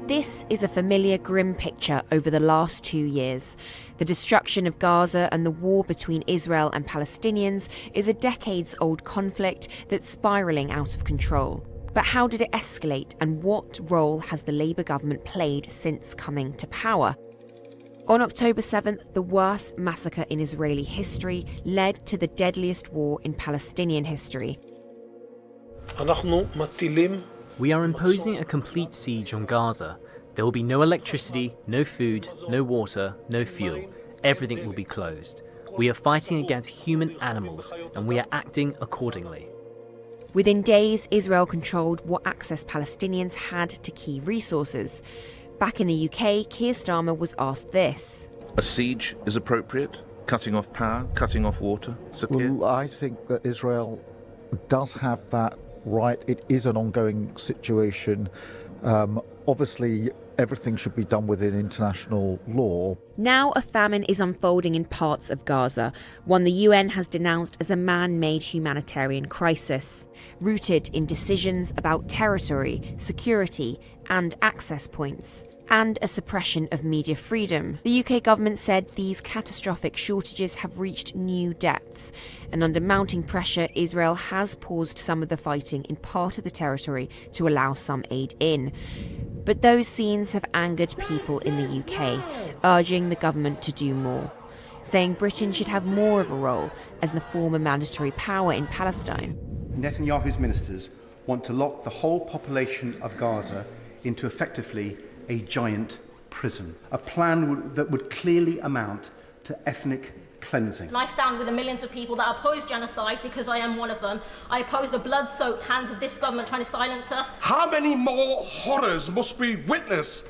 This is a familiar grim picture over the last 2 years. The destruction of Gaza and the war between Israel and Palestinians is a decades-old conflict that's spiralling out of control. But how did it escalate, and what role has the Labour government played since coming to power? On October 7th, the worst massacre in Israeli history led to the deadliest war in Palestinian history. We are imposing a complete siege on Gaza. There will be no electricity, no food, no water, no fuel. Everything will be closed. We are fighting against human animals, and we are acting accordingly. Within days, Israel controlled what access Palestinians had to key resources. Back in the UK, Keir Starmer was asked this. A siege is appropriate? Cutting off power, cutting off water? Well, I think that Israel does have that right. It is an ongoing situation. Obviously, everything should be done within international law. Now a famine is unfolding in parts of Gaza, one the UN has denounced as a man-made humanitarian crisis, rooted in decisions about territory, security and access points, and a suppression of media freedom. The UK government said these catastrophic shortages have reached new depths, and under mounting pressure, Israel has paused some of the fighting in part of the territory to allow some aid in. But those scenes have angered people in the UK, urging the government to do more, saying Britain should have more of a role as the former mandatory power in Palestine. Netanyahu's ministers want to lock the whole population of Gaza into effectively a giant prison, a plan that would clearly amount to ethnic cleansing. And I stand with the millions of people that oppose genocide because I am one of them. I oppose the blood-soaked hands of this government trying to silence us. How many more horrors must we witness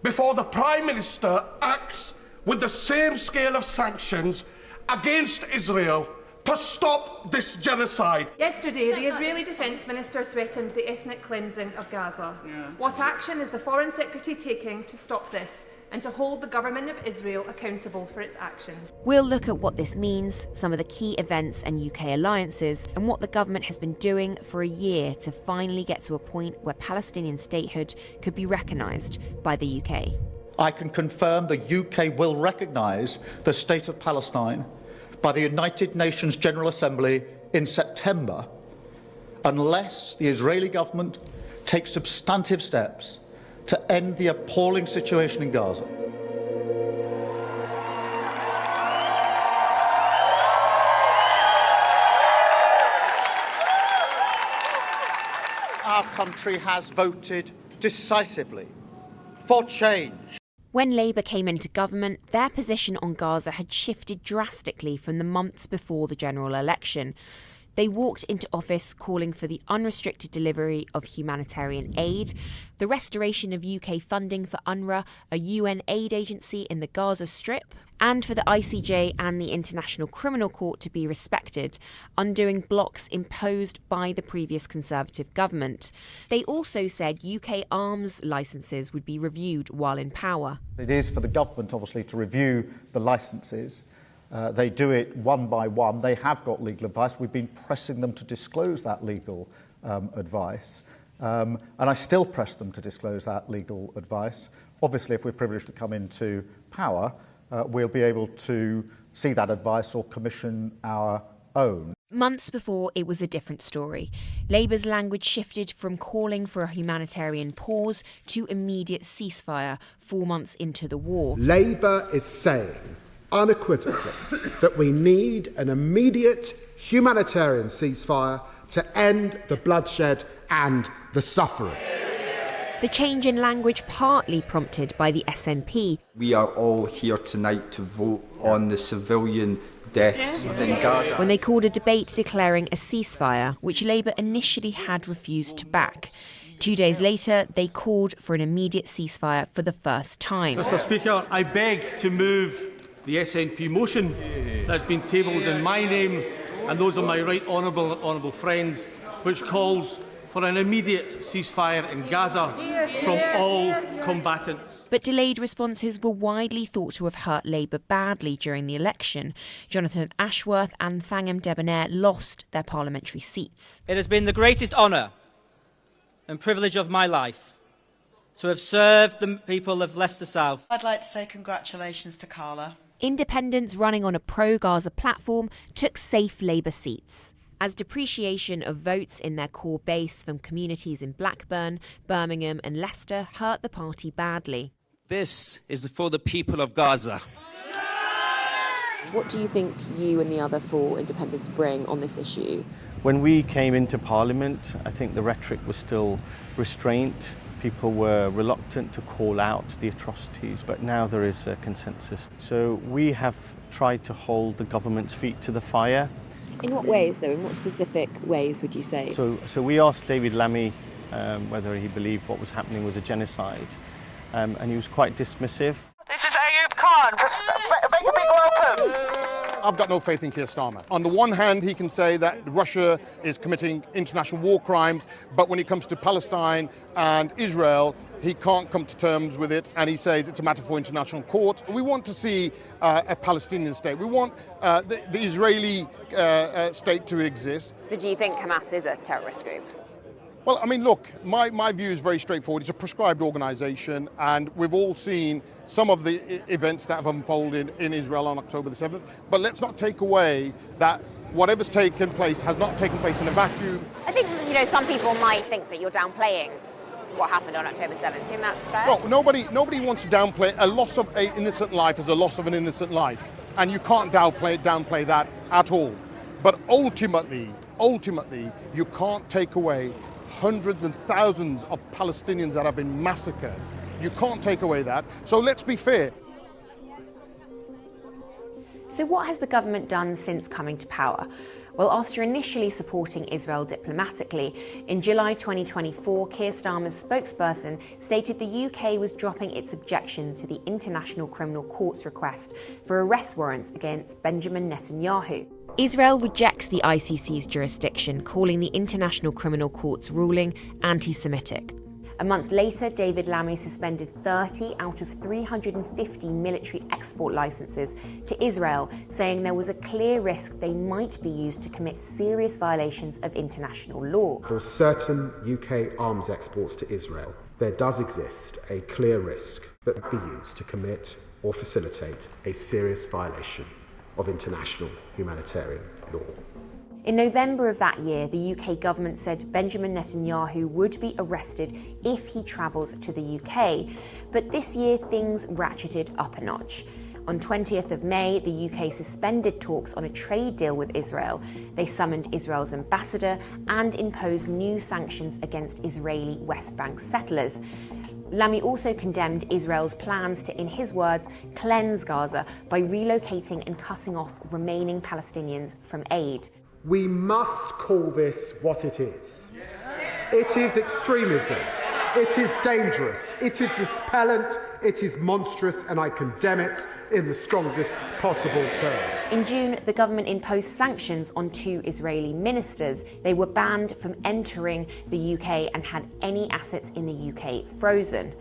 before the Prime Minister acts with the same scale of sanctions against Israel to stop this genocide? Yesterday, the Israeli Defence Minister threatened the ethnic cleansing of Gaza. What action is the Foreign Secretary taking to stop this and to hold the government of Israel accountable for its actions? We'll look at what this means, some of the key events and UK alliances, and what the government has been doing for a year to finally get to a point where Palestinian statehood could be recognised by the UK. I can confirm the UK will recognise the State of Palestine by the United Nations General Assembly in September, unless the Israeli government takes substantive steps to end the appalling situation in Gaza. Our country has voted decisively for change. When Labour came into government, their position on Gaza had shifted drastically from the months before the general election. They walked into office calling for the unrestricted delivery of humanitarian aid, the restoration of UK funding for UNRWA, a UN aid agency in the Gaza Strip, and for the ICJ and the International Criminal Court to be respected, undoing blocks imposed by the previous Conservative government. They also said UK arms licences would be reviewed while in power. It is for the government, obviously, to review the licences. They do it one by one. They have got legal advice. We've been pressing them to disclose that legal advice. And I still press them to disclose that legal advice. Obviously, if we're privileged to come into power, we'll be able to see that advice or commission our own. Months before, it was a different story. Labour's language shifted from calling for a humanitarian pause to immediate ceasefire 4 months into the war. Labour is saying unequivocally that we need an immediate humanitarian ceasefire to end the bloodshed and the suffering. The change in language partly prompted by the SNP. We are all here tonight to vote on the civilian deaths in Gaza. When they called a debate declaring a ceasefire, which Labour initially had refused to back. 2 days later, they called for an immediate ceasefire for the first time. Mr Speaker, I beg to move the SNP motion that's been tabled in my name and those of my right honourable friends, which calls for an immediate ceasefire in Gaza from all combatants. But delayed responses were widely thought to have hurt Labour badly during the election. Jonathan Ashworth and Thangam Debonair lost their parliamentary seats. It has been the greatest honour and privilege of my life to have served the people of Leicester South. I'd like to say congratulations to Carla. Independents running on a pro-Gaza platform took safe Labour seats, as depreciation of votes in their core base from communities in Blackburn, Birmingham and Leicester hurt the party badly. This is for the people of Gaza. What do you think you and the other four independents bring on this issue? When we came into Parliament, I think the rhetoric was still restraint. People were reluctant to call out the atrocities, but now there is a consensus. So we have tried to hold the government's feet to the fire. In what ways, though? In what specific ways would you say? So we asked David Lammy whether he believed what was happening was a genocide, and he was quite dismissive. This is Ayub Khan. Make a big welcome. I've got no faith in Keir Starmer. On the one hand, he can say that Russia is committing international war crimes, but when it comes to Palestine and Israel, he can't come to terms with it, and he says it's a matter for international court. We want to see a Palestinian state. We want the Israeli state to exist. So do you think Hamas is a terrorist group? Well, I mean, look, my view is very straightforward. It's a prescribed organisation, and we've all seen some of the events that have unfolded in Israel on October the 7th. But let's not take away that whatever's taken place has not taken place in a vacuum. I think, some people might think that you're downplaying what happened on October 7th. Do you think that's fair? Well, nobody wants to downplay a loss of an innocent life as a loss of an innocent life. And you can't downplay that at all. But ultimately, you can't take away hundreds and thousands of Palestinians that have been massacred. You can't take away that. So let's be fair. So what has the government done since coming to power? Well, after initially supporting Israel diplomatically, in July 2024, Keir Starmer's spokesperson stated the UK was dropping its objection to the International Criminal Court's request for arrest warrants against Benjamin Netanyahu. Israel rejects the ICC's jurisdiction, calling the International Criminal Court's ruling anti-Semitic. A month later, David Lammy suspended 30 out of 350 military export licenses to Israel, saying there was a clear risk they might be used to commit serious violations of international law. For certain UK arms exports to Israel, there does exist a clear risk that would be used to commit or facilitate a serious violation of international humanitarian law. In November of that year, the UK government said Benjamin Netanyahu would be arrested if he travels to the UK, but this year things ratcheted up a notch. On 20th of May, the UK suspended talks on a trade deal with Israel. They summoned Israel's ambassador and imposed new sanctions against Israeli West Bank settlers. Lammy also condemned Israel's plans to, in his words, cleanse Gaza by relocating and cutting off remaining Palestinians from aid. We must call this what it is. It is extremism. It is dangerous. It is repellent. It is monstrous, and I condemn it in the strongest possible terms. In June, the government imposed sanctions on 2 Israeli ministers. They were banned from entering the UK and had any assets in the UK frozen.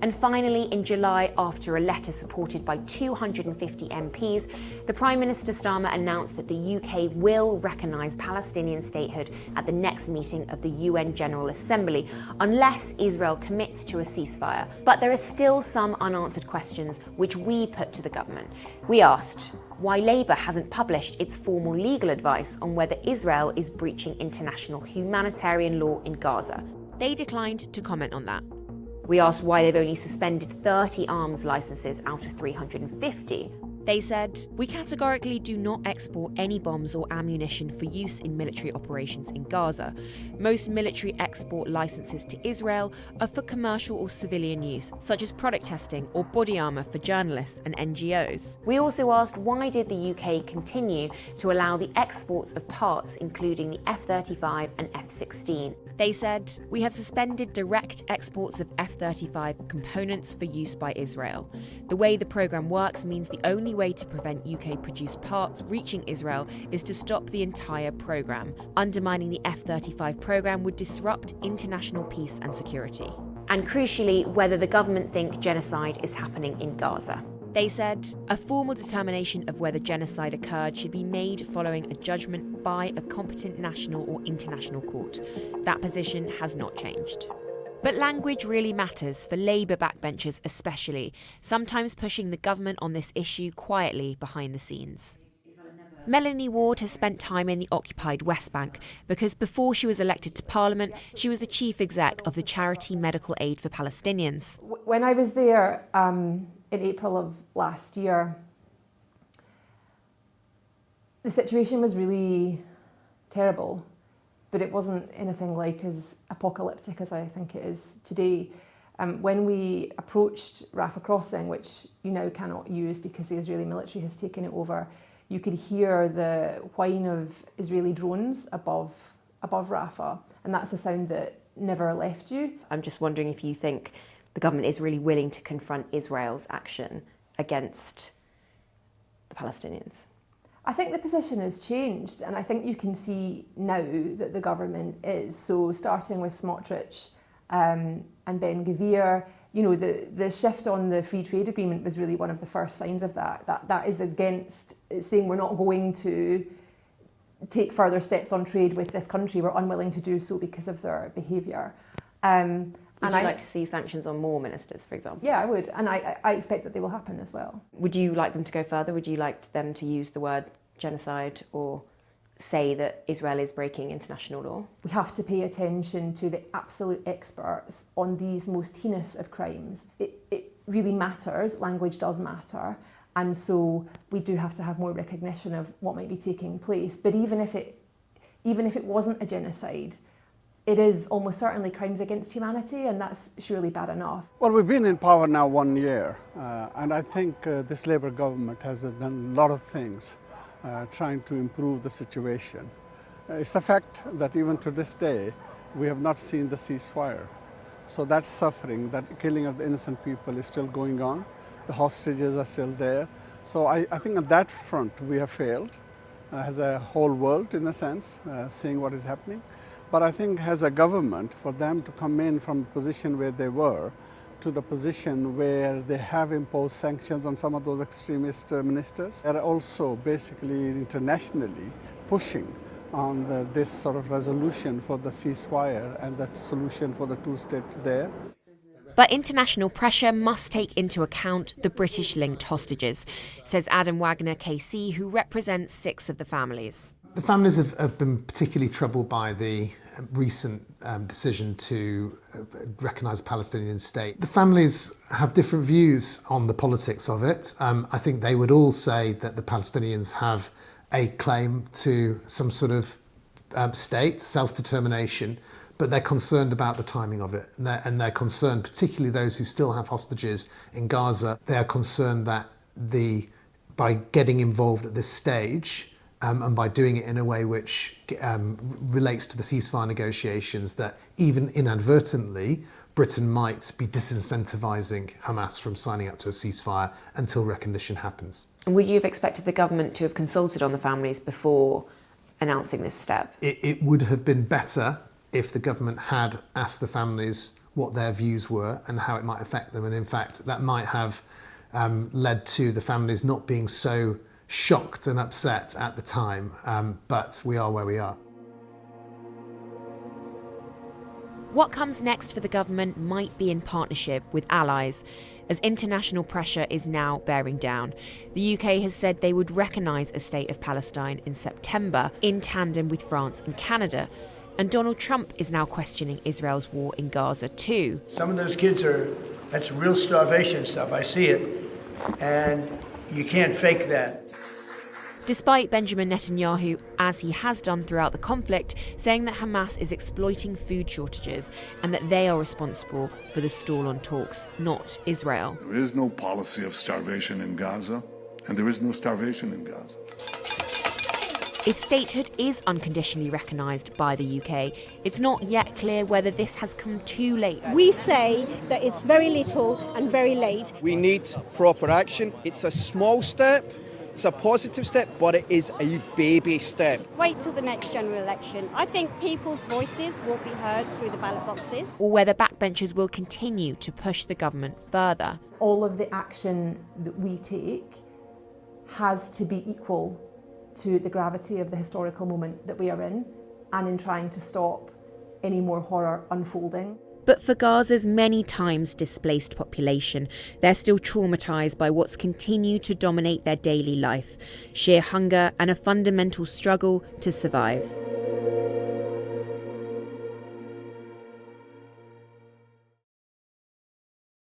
And finally, in July, after a letter supported by 250 MPs, the Prime Minister Starmer announced that the UK will recognise Palestinian statehood at the next meeting of the UN General Assembly, unless Israel commits to a ceasefire. But there are still some unanswered questions which we put to the government. We asked why Labour hasn't published its formal legal advice on whether Israel is breaching international humanitarian law in Gaza. They declined to comment on that. We asked why they've only suspended 30 arms licenses out of 350. They said, "We categorically do not export any bombs or ammunition for use in military operations in Gaza. Most military export licenses to Israel are for commercial or civilian use, such as product testing or body armour for journalists and NGOs. We also asked why did the UK continue to allow the exports of parts, including the F-35 and F-16. They said, "We have suspended direct exports of F-35 components for use by Israel. The way the programme works means the only way to prevent UK-produced parts reaching Israel is to stop the entire programme. Undermining the F-35 programme would disrupt international peace and security." And crucially, whether the government think genocide is happening in Gaza. They said, "A formal determination of whether genocide occurred should be made following a judgment by a competent national or international court. That position has not changed." But language really matters, for Labour backbenchers especially, sometimes pushing the government on this issue quietly behind the scenes. Melanie Ward has spent time in the occupied West Bank because before she was elected to Parliament, she was the chief exec of the charity Medical Aid for Palestinians. When I was there in April of last year, the situation was really terrible, but it wasn't anything like as apocalyptic as I think it is today. When we approached Rafah crossing, which you now cannot use because the Israeli military has taken it over, you could hear the whine of Israeli drones above Rafah, and that's a sound that never left you. I'm just wondering if you think the government is really willing to confront Israel's action against the Palestinians. I think the position has changed, and I think you can see now that the government is. So starting with Smotrich and Ben Gvir, you know, the shift on the free trade agreement was really one of the first signs of that. That is against saying we're not going to take further steps on trade with this country. We're unwilling to do so because of their behaviour. Would you like to see sanctions on more ministers, for example? Yeah, I would, and I expect that they will happen as well. Would you like them to go further? Would you like them to use the word genocide or say that Israel is breaking international law? We have to pay attention to the absolute experts on these most heinous of crimes. It really matters, language does matter, and so we do have to have more recognition of what might be taking place. But even if it wasn't a genocide, it is almost certainly crimes against humanity, and that's surely bad enough. Well, we've been in power now 1 year, and I think this Labour government has done a lot of things trying to improve the situation. It's a fact that even to this day, we have not seen the ceasefire. So that suffering, that killing of the innocent people is still going on. The hostages are still there. So I think on that front, we have failed as a whole world, in a sense, seeing what is happening. But I think as a government, for them to come in from the position where they were to the position where they have imposed sanctions on some of those extremist ministers, they're also basically internationally pushing on this sort of resolution for the ceasefire and that solution for the two-state there. But international pressure must take into account the British-linked hostages, says Adam Wagner KC, who represents 6 of the families. The families have been particularly troubled by the recent decision to recognise a Palestinian state. The families have different views on the politics of it. I think they would all say that the Palestinians have a claim to some sort of state, self-determination, but they're concerned about the timing of it. And they're concerned, particularly those who still have hostages in Gaza, they're concerned that by getting involved at this stage, and by doing it in a way which relates to the ceasefire negotiations, that even inadvertently, Britain might be disincentivising Hamas from signing up to a ceasefire until recognition happens. And would you have expected the government to have consulted on the families before announcing this step? It would have been better if the government had asked the families what their views were and how it might affect them. And in fact, that might have led to the families not being so shocked and upset at the time, but we are where we are. What comes next for the government might be in partnership with allies, as international pressure is now bearing down. The UK has said they would recognise a state of Palestine in September, in tandem with France and Canada. And Donald Trump is now questioning Israel's war in Gaza too. Some of those kids that's real starvation stuff. I see it, and you can't fake that. Despite Benjamin Netanyahu, as he has done throughout the conflict, saying that Hamas is exploiting food shortages and that they are responsible for the stall on talks, not Israel. There is no policy of starvation in Gaza, and there is no starvation in Gaza. If statehood is unconditionally recognised by the UK, it's not yet clear whether this has come too late. We say that it's very little and very late. We need proper action. It's a small step. It's a positive step, but it is a baby step. Wait till the next general election. I think people's voices will be heard through the ballot boxes. Or whether backbenchers will continue to push the government further. All of the action that we take has to be equal to the gravity of the historical moment that we are in, and in trying to stop any more horror unfolding. But for Gaza's many times displaced population, they're still traumatised by what's continued to dominate their daily life: sheer hunger and a fundamental struggle to survive.